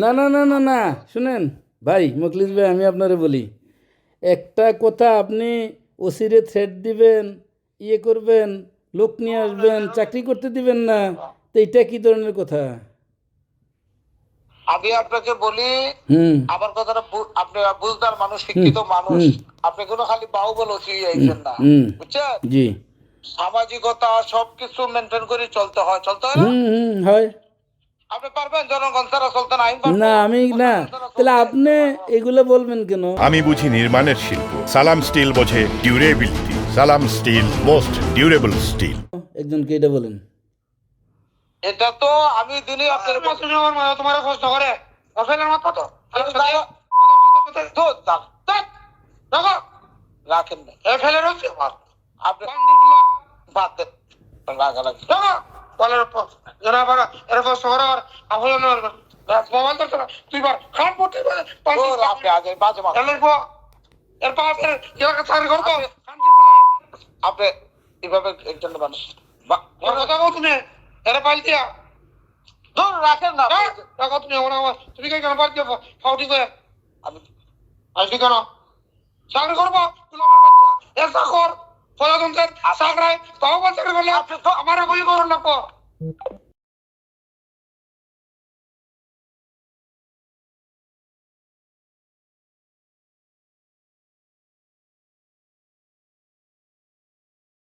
না না না না না, শুনেন ভাই মুখলিস ভাই, আমি আপনারে বলি, একটা কথা আপনি ওসিরে থ্রেট দিবেন, ইয়ে করবেন, লোক নিয়ে আসবেন, চাকরি করতে দিবেন না, তো এইটা কি ধরনের কথা? আমি আপনাকে বলি, হুম আমার কথাটা আপনি বুঝদার মানুষ, হুম শিক্ষিত মানুষ। হুম আপনি কোনো খালি বাহুবল ওসি হুম আইছেন না, হুম, বুঝছেন? জি, সামাজিকতা সবকিছু মেনটেন করে চলতে হয়, চলতে হয় না? হয়। আপনি পারবেন জনগণ ছাড়া চলতে? না আইন না পারবো আমি না, প্রশাসন ছাড়া তাহলে চলতে? আপনি এগুলো বলবেন কেন? আমি বুঝি নির্মাণের শিল্প, সালাম স্টিল বোঝে ডিউরেবিলিটি। সালাম স্টিল, মোস্ট ডিউরেবল স্টিল। একজনকে এটা বলেন। এটা তো আমি দিনই আপনার তুমি আমার মা তোমার প্রশ্ন করে অফেলের মত তো রাখেন না এফেলের হচ্ছে আমার আপনি বান্দিরগুলো বাদ দেন লাগালাগি বলার পর যারা আবার এর প্রশ্ন করে আর আহলে না মোবাইল তো তুই বার খাট পড়তে আপনি আগে বাজে মাছ এর পাশে এলাকা চাকরি করতো আপনি এইভাবে একজন মানুষ কথা বল তুমি এরা পাল্টিয়া ধর রাখেন না রাখো তুমি আমার তুমি কেন পাল্টিয়া ফাউটি করে আমি আসবি কেন চাকরি করবো তুই আমার বাচ্চা এসা কর ফলাতন্ত্রের চাকরায় তাও চাকরি করলে আমার বই করুন না